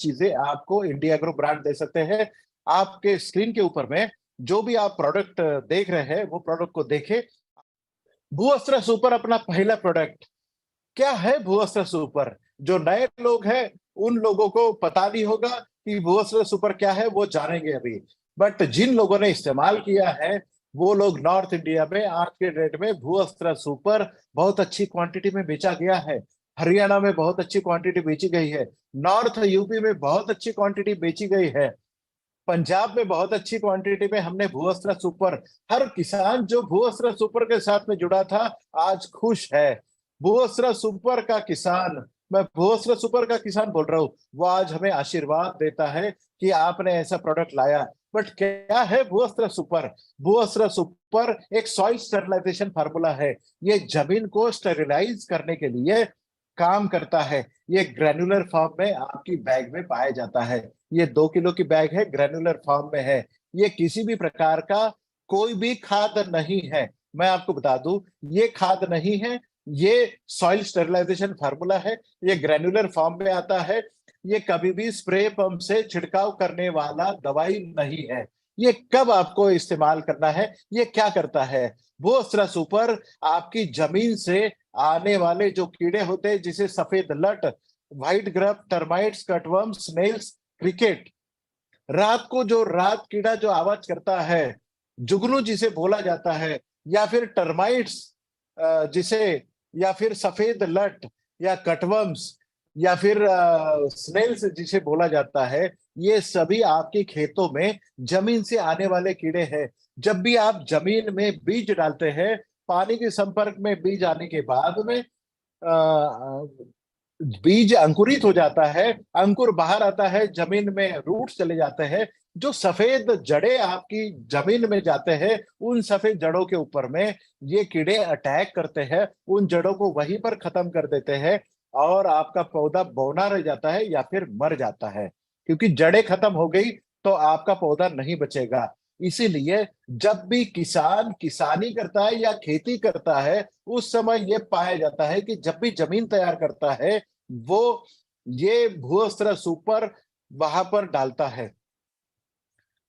चीजें आपको India agro brand दे सकते हैं। आपके स्क्रीन के ऊपर में जो भी आप प्रोडक्ट देख रहे हैं वो प्रोडक्ट को देखें। भूअस्त्र सुपर अपना पहला प्रोडक्ट। क्या है भूअस्त्र सुपर? जो नए लोग हैं उन लोगों को पता नहीं होगा कि भूअस्त्र सुपर क्या है, वो जानेंगे अभी। बट जिन लोगों ने इस्तेमाल किया है वो लोग नॉर्थ इंडिया में आज के डेट में भूअस्त्र सुपर बहुत अच्छी क्वांटिटी में बेचा गया है। हरियाणा में बहुत अच्छी क्वांटिटी बेची गई है। नॉर्थ यूपी में बहुत अच्छी क्वांटिटी बेची गई है। पंजाब में बहुत अच्छी क्वांटिटी में हमने भूअस्त्र सुपर, हर किसान जो भूअस्त्र सुपर के साथ में जुड़ा था आज खुश है। भूअस्त्र सुपर का किसान, मैं भूअस्त्र सुपर का किसान बोल रहा हूँ, वो आज हमें आशीर्वाद देता है कि आपने ऐसा प्रोडक्ट लाया। बट क्या है भूअस्त्र सुपर? भूअस्त्र सुपर एक सॉइल स्टेरिलाइजेशन फार्मूला है। ये जमीन को स्टेरिलाइज करने के लिए काम करता है। ये ग्रेनुलर फॉर्म में आपकी बैग में पाया जाता है। ये 2 किलो की बैग है, ग्रेनुलर फॉर्म में है। ये किसी भी प्रकार का कोई भी खाद नहीं है। मैं आपको बता दूं, ये खाद नहीं है, ये सॉइल स्टेरिलाइजेशन फार्मूला है। ये ग्रेनुलर फॉर्म में आता है। ये कभी भी स्प्रे पंप से छिड़काव करने वाला दवाई नहीं है। ये कब आपको इस्तेमाल करना है, ये क्या करता है? भूअस्त्र सुपर आपकी जमीन से आने वाले जो कीड़े होते हैं, जिसे सफेद लट, white grub, termites, cutworm, snails, cricket, रात को जो रात कीड़ा जो आवाज करता है, जुगनू जिसे बोला जाता है, या फिर टर्माइट्स जिसे, या फिर सफेद लट, या कटवर्म्स, या फिर स्नेल्स जिसे बोला जाता है, ये सभी आपके खेतों में जमीन से आने वाले कीड़े हैं। जब भी आप जमीन में बीज डालते हैं, पानी के संपर्क में बीज आने के बाद में बीज अंकुरित हो जाता है, अंकुर बाहर आता है, जमीन में रूट्स चले जाते हैं। जो सफेद जड़ें आपकी जमीन में जाते हैं, उन सफेद जड़ों के ऊपर में ये कीड़े अटैक करते हैं, उन जड़ों को वहीं पर खत्म कर देते हैं और आपका पौधा बौना रह जाता है या फिर मर जाता है। क्योंकि जड़ें खत्म हो गई तो आपका पौधा नहीं बचेगा। इसीलिए जब भी किसान किसानी करता है या खेती करता है, उस समय यह पाया जाता है कि जब भी जमीन तैयार करता है वो ये भूअस्त्र सुपर वहां पर डालता है।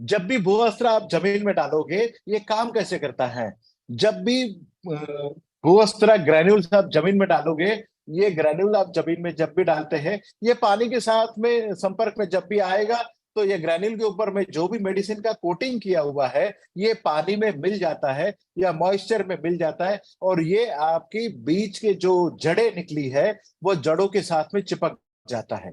जब भी भूअस्त्र आप जमीन में डालोगे, ये काम कैसे करता है? जब भी भूअस्त्र ग्रेन्यूल्स आप जमीन में डालोगे, ये ग्रेन्यूल आप जमीन में जब भी डालते हैं, ये पानी के साथ में संपर्क में जब भी आएगा तो ये ग्रेन्यूल के ऊपर में जो भी मेडिसिन का कोटिंग किया हुआ है, ये पानी में मिल जाता है या मॉइस्चर में मिल जाता है, और ये आपकी बीज के जो जड़ें निकली है वो जड़ों के साथ में चिपक जाता है।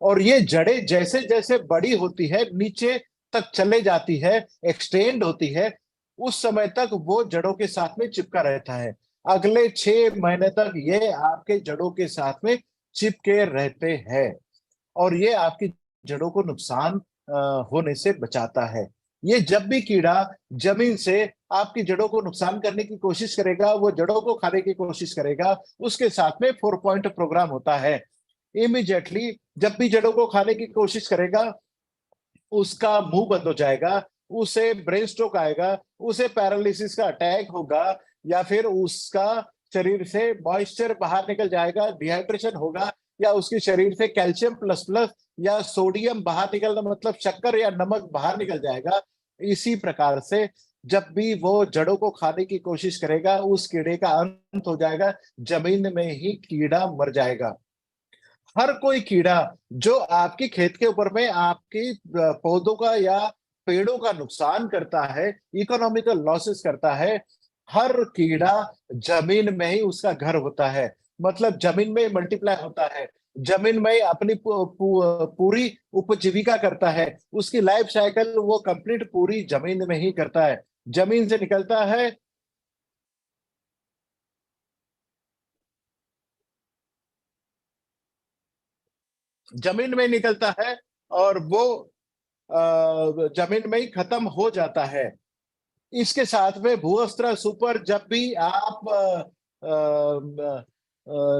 और ये जड़ें जैसे जैसे बड़ी होती है, नीचे तक चले जाती है, एक्सटेंड होती है, उस समय तक वो जड़ों के साथ में चिपका रहता है। अगले 6 महीने तक ये आपके जड़ों के साथ में चिपके रहते हैं और ये आपकी जड़ों को नुकसान होने से बचाता है। ये जब भी कीड़ा जमीन से आपकी जड़ों को नुकसान करने की कोशिश करेगा, वो जड़ों को खाने की कोशिश करेगा, उसके साथ में 4 पॉइंट प्रोग्राम होता है। इमीडिएटली जब भी जड़ों को खाने की कोशिश करेगा, उसका मुंह बंद हो जाएगा, उसे ब्रेन स्ट्रोक आएगा, उसे पैरालिसिस का अटैक होगा, या फिर उसका शरीर से मॉइस्चर बाहर निकल जाएगा, डिहाइड्रेशन होगा, या उसके शरीर से कैल्शियम प्लस प्लस या सोडियम बाहर निकलना, मतलब शक्कर या नमक बाहर निकल जाएगा। इसी प्रकार से जब भी वो जड़ों को खाने की कोशिश करेगा, उस कीड़े का अंत हो जाएगा, जमीन में ही कीड़ा मर जाएगा। हर कोई कीड़ा जो आपकी खेत के ऊपर में आपकी पौधों का या पेड़ों का नुकसान करता है, इकोनॉमिकल लॉसेस करता है, हर कीड़ा जमीन में ही उसका घर होता है। मतलब जमीन में मल्टीप्लाई होता है, जमीन में अपनी पूरी उपजीविका करता है, उसकी लाइफ साइकिल वो कंप्लीट पूरी जमीन में ही करता है। जमीन से निकलता है, जमीन में निकलता है और वो जमीन में ही खत्म हो जाता है। इसके साथ में भूअस्त्र सुपर जब भी आप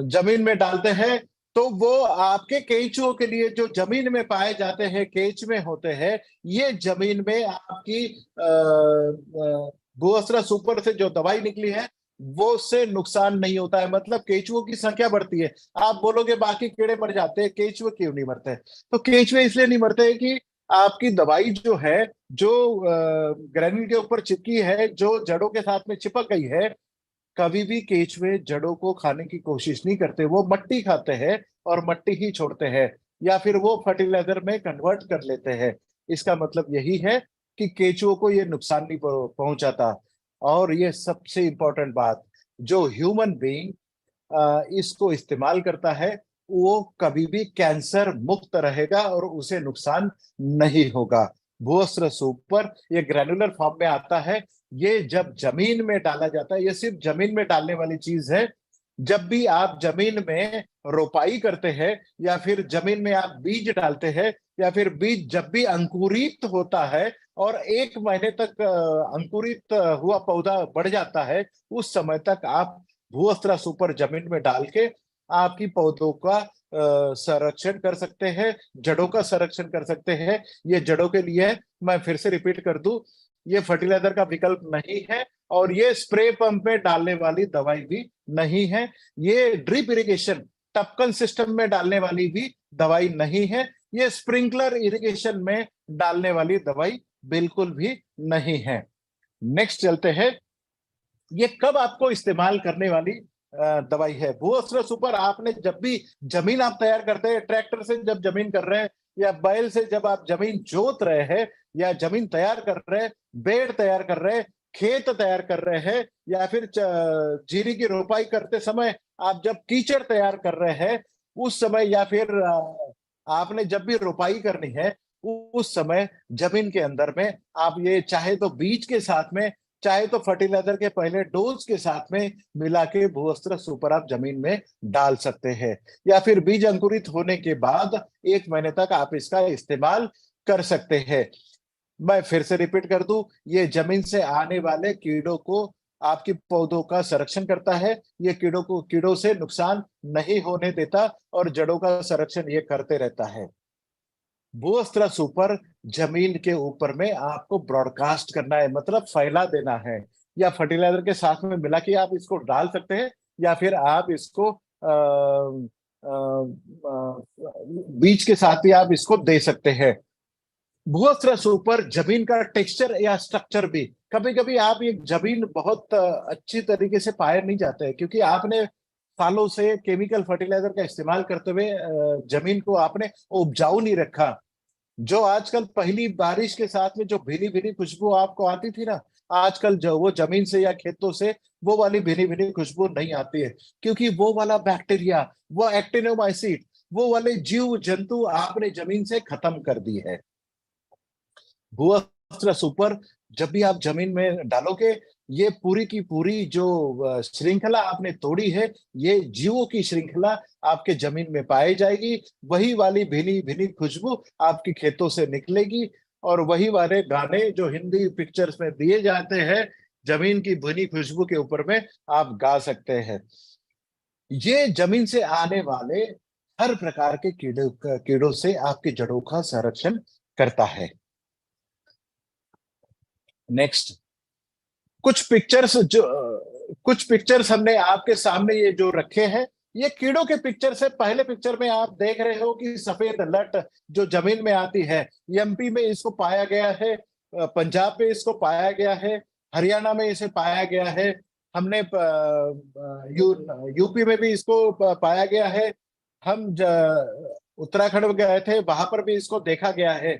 जमीन में डालते हैं, तो वो आपके केंचुओं के लिए जो जमीन में पाए जाते हैं, केंच में होते हैं, ये जमीन में आपकी भूअस्त्र सुपर से जो दवाई निकली है वो उससे नुकसान नहीं होता है, मतलब केचुओं की संख्या बढ़ती है। आप बोलोगे बाकी कीड़े मर जाते हैं, केचुए क्यों नहीं मरते? तो केचुए इसलिए नहीं मरते कि आपकी दवाई जो है, जो ग्रेन्यूल के ऊपर चिपकी है, जो जड़ों के साथ में चिपक गई है, कभी भी केचुए जड़ों को खाने की कोशिश नहीं करते। वो मट्टी खाते हैं और मट्टी ही छोड़ते हैं, या फिर वो फर्टिलाइजर में कन्वर्ट कर लेते हैं। इसका मतलब यही है कि केचुओं को ये नुकसान नहीं पहुंचाता। और ये सबसे इंपॉर्टेंट बात, जो ह्यूमन बीइंग इसको इस्तेमाल करता है, वो कभी भी कैंसर मुक्त रहेगा और उसे नुकसान नहीं होगा। भूअस्त्र सुपर ये ग्रैनुलर फॉर्म में आता है। ये जब जमीन में डाला जाता है, ये सिर्फ जमीन में डालने वाली चीज है। जब भी आप जमीन में रोपाई करते हैं, या फिर जमीन में आप बीज डालते हैं, या फिर बीज जब भी अंकुरित होता है और 1 महीने तक अंकुरित हुआ पौधा बढ़ जाता है, उस समय तक आप भूअस्त्र सुपर जमीन में डाल के आपकी पौधों का संरक्षण कर सकते हैं, जड़ों का संरक्षण कर सकते हैं। ये जड़ों के लिए है। मैं फिर से रिपीट कर दूं, ये फर्टिलाइजर का विकल्प नहीं है, और ये स्प्रे पंप में डालने वाली दवाई भी नहीं है। ये ड्रिप इरिगेशन टपकन सिस्टम में डालने वाली भी दवाई नहीं है। ये स्प्रिंकलर इरिगेशन में डालने वाली दवाई बिल्कुल भी नहीं है। नेक्स्ट चलते हैं। ये कब आपको इस्तेमाल करने वाली दवाई है? भूअस्त्र सुपर आपने जब भी जमीन आप तैयार करते हैं, ट्रैक्टर से जब जमीन कर रहे हैं, या बैल से जब आप जमीन जोत रहे हैं, या जमीन तैयार कर रहे हैं, बेड तैयार कर रहे हैं, खेत तैयार कर रहे हैं, या फिर जीरी की रोपाई करते समय आप जब कीचड़ तैयार कर रहे हैं, उस समय, या फिर आपने जब भी रोपाई करनी है, उस समय जमीन के अंदर में आप ये चाहे तो बीज के साथ में, चाहे तो फर्टिलाइजर के पहले डोज के साथ में मिला के भूअस्त्र सुपर आप जमीन में डाल सकते हैं, या फिर बीज अंकुरित होने के बाद 1 महीने तक आप इसका इस्तेमाल कर सकते हैं। मैं फिर से रिपीट कर दूं, ये जमीन से आने वाले कीड़ों को, आपकी पौधों का संरक्षण करता है। ये कीड़ों से नुकसान नहीं होने देता, और जड़ों का संरक्षण ये करते रहता है। भूअस्त्र सुपर जमीन के ऊपर में आपको ब्रॉडकास्ट करना है, मतलब फैला देना है, या फर्टिलाइजर के साथ में मिला के आप इसको डाल सकते हैं, या फिर आप इसको बीज के साथ भी आप इसको दे सकते हैं। भूअस्त्र सुपर जमीन का टेक्सचर या स्ट्रक्चर भी, कभी कभी आप ये जमीन बहुत अच्छी तरीके से पाए नहीं जाते हैं, क्योंकि आपने सालों से केमिकल फर्टिलाइजर का इस्तेमाल करते हुए जमीन को आपने उपजाऊ नहीं रखा। जो आजकल पहली बारिश के साथ में जो भीनी भीनी खुशबू आपको आती थी ना, आजकल जो वो जमीन से या खेतों से वो वाली भीनी भीनी खुशबू नहीं आती है, क्योंकि वो वाला बैक्टीरिया, वो एक्टिनोमाइसिट, वो वाले जीव जंतु आपने जमीन से खत्म कर दी है। भूअस्त्र सुपर जब भी आप जमीन में डालोगे, ये पूरी की पूरी जो श्रृंखला आपने तोड़ी है, ये जीवों की श्रृंखला आपके जमीन में पाई जाएगी। वही वाली भीनी भीनी खुशबू आपकी खेतों से निकलेगी, और वही वाले गाने जो हिंदी पिक्चर्स में दिए जाते हैं, जमीन की भीनी खुशबू के ऊपर में आप गा सकते हैं। ये जमीन से आने वाले हर प्रकार के कीड़ों से आपकी जड़ों का संरक्षण करता है। नेक्स्ट, कुछ पिक्चर्स हमने आपके सामने ये जो रखे हैं, ये कीड़ों के पिक्चर से। पहले पिक्चर में आप देख रहे हो कि सफेद लट जो जमीन में आती है, एमपी में इसको पाया गया है, पंजाब में इसको पाया गया है, हरियाणा में इसे पाया गया है, हमने यूपी में भी इसको पाया गया है, हम उत्तराखंड में गए थे, वहां पर भी इसको देखा गया है।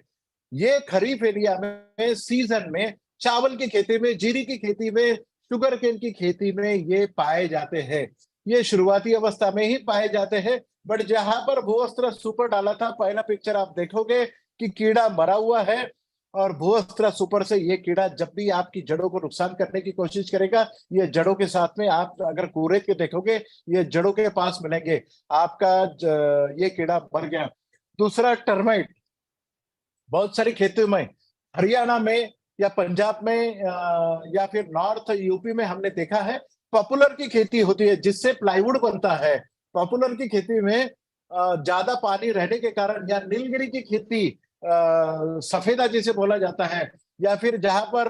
ये खरीफ एरिया में सीजन में चावल की खेती में, जीरी की खेती में, शुगर केन की खेती में ये पाए जाते हैं। ये शुरुआती अवस्था में ही पाए जाते हैं। बट जहां पर भूअस्त्र सुपर डाला था, पहला पिक्चर आप देखोगे कि कीड़ा मरा हुआ है, और भूअस्त्र सुपर से ये कीड़ा जब भी आपकी जड़ों को नुकसान करने की कोशिश करेगा, ये जड़ों के साथ में आप अगर कूड़े के देखोगे, ये जड़ों के पास मिलेंगे, आपका ये कीड़ा मर गया। दूसरा, टर्माइट। बहुत सारी खेतों में, हरियाणा में या पंजाब में या फिर नॉर्थ यूपी में हमने देखा है, पॉपुलर की खेती होती है जिससे प्लाईवुड बनता है। पॉपुलर की खेती में ज्यादा पानी रहने के कारण, या नीलगिरी की खेती, सफेदा जिसे बोला जाता है, या फिर जहां पर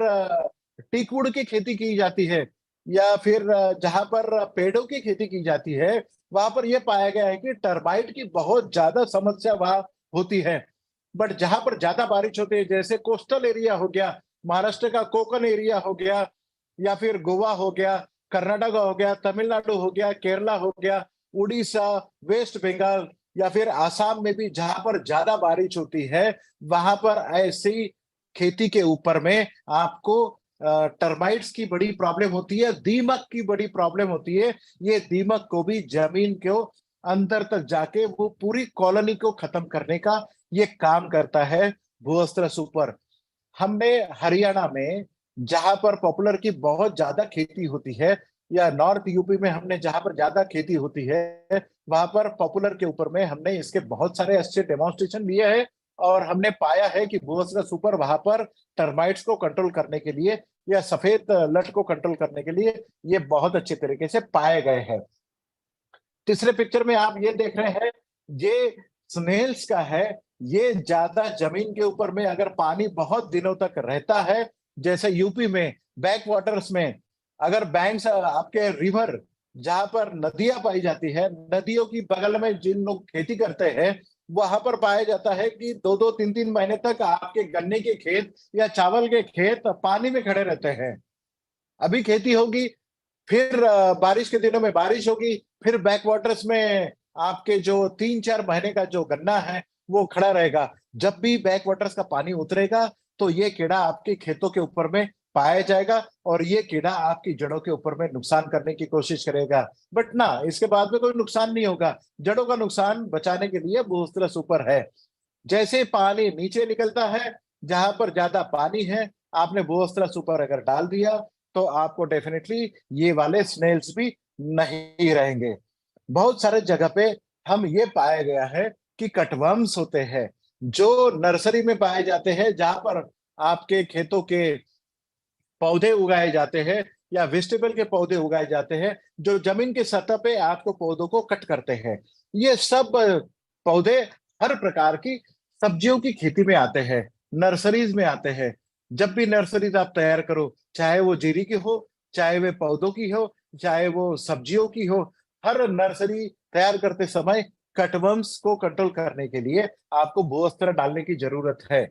टीकवुड की खेती की जाती है, या फिर जहां पर पेड़ों की खेती की जाती है, वहां पर यह पाया गया है कि टर्माइट की बहुत ज्यादा समस्या वहां होती है। बट जहां पर ज्यादा बारिश होती है, जैसे कोस्टल एरिया हो गया, महाराष्ट्र का कोकन एरिया हो गया, या फिर गोवा हो गया, कर्नाटक हो गया, तमिलनाडु हो गया, केरला हो गया, उड़ीसा, वेस्ट बंगाल, या फिर आसाम में भी जहां पर ज्यादा बारिश होती है, वहां पर ऐसी खेती के ऊपर में आपको टर्माइट्स की बड़ी प्रॉब्लम होती है, दीमक की बड़ी प्रॉब्लम होती है। ये दीमक को भी जमीन को अंदर तक जाके वो पूरी कॉलोनी को खत्म करने का ये काम करता है भूअस्त्र सुपर। हमने हरियाणा में जहां पर पॉपुलर की बहुत ज्यादा खेती होती है, या नॉर्थ यूपी में हमने जहां पर ज्यादा खेती होती है, वहां पर पॉपुलर के ऊपर में हमने इसके बहुत सारे अच्छे डेमोन्स्ट्रेशन लिए हैं। और हमने पाया है कि भूअस्त्र सुपर वहां पर टर्माइट्स को कंट्रोल करने के लिए, या सफेद लट को कंट्रोल करने के लिए ये बहुत अच्छे तरीके से पाए गए हैं। तीसरे पिक्चर में आप ये देख रहे हैं, ये स्नेल्स का है। ये ज्यादा जमीन के ऊपर में अगर पानी बहुत दिनों तक रहता है, जैसे यूपी में बैक वाटर्स में, अगर बैंक्स आपके रिवर जहां पर नदियां पाई जाती है, नदियों की बगल में जिन लोग खेती करते हैं, वहां पर पाया जाता है कि 2-2 3-3 महीने तक आपके गन्ने के खेत या चावल के खेत पानी में खड़े रहते हैं। अभी खेती होगी, फिर बारिश के दिनों में बारिश होगी, फिर बैक वाटर्स में आपके जो 3-4 महीने का जो गन्ना है वो खड़ा रहेगा। जब भी बैक वाटर्स का पानी उतरेगा, तो ये कीड़ा आपके खेतों के ऊपर में पाया जाएगा, और ये कीड़ा आपकी जड़ों के ऊपर में नुकसान करने की कोशिश करेगा। बट ना, इसके बाद में कोई नुकसान नहीं होगा। जड़ों का नुकसान बचाने के लिए बूस्टर सुपर है। जैसे पानी नीचे निकलता है, जहां पर ज्यादा पानी है, आपने बोस्tra सुपर अगर डाल दिया, तो आपको डेफिनेटली ये वाले स्नेल्स भी नहीं रहेंगे। बहुत सारे जगह पे हम ये पाया गया है कि कटवर्म्स होते हैं, जो नर्सरी में पाए जाते हैं, जहां पर आपके खेतों के पौधे उगाए जाते हैं, या वेजिटेबल के पौधे उगाए जाते हैं, जो जमीन की सतह पे आपको पौधों को कट करते हैं। ये सब पौधे हर प्रकार की सब्जियों की खेती में आते हैं, नर्सरीज में आते हैं। जब भी नर्सरीज आप तैयार करो, चाहे वो जीरी की हो, चाहे वे पौधों की हो, चाहे वो सब्जियों की हो, हर नर्सरी तैयार करते समय कटवर्म्स को कंट्रोल करने के लिए आपको भूअस्त्र डालने की जरूरत है।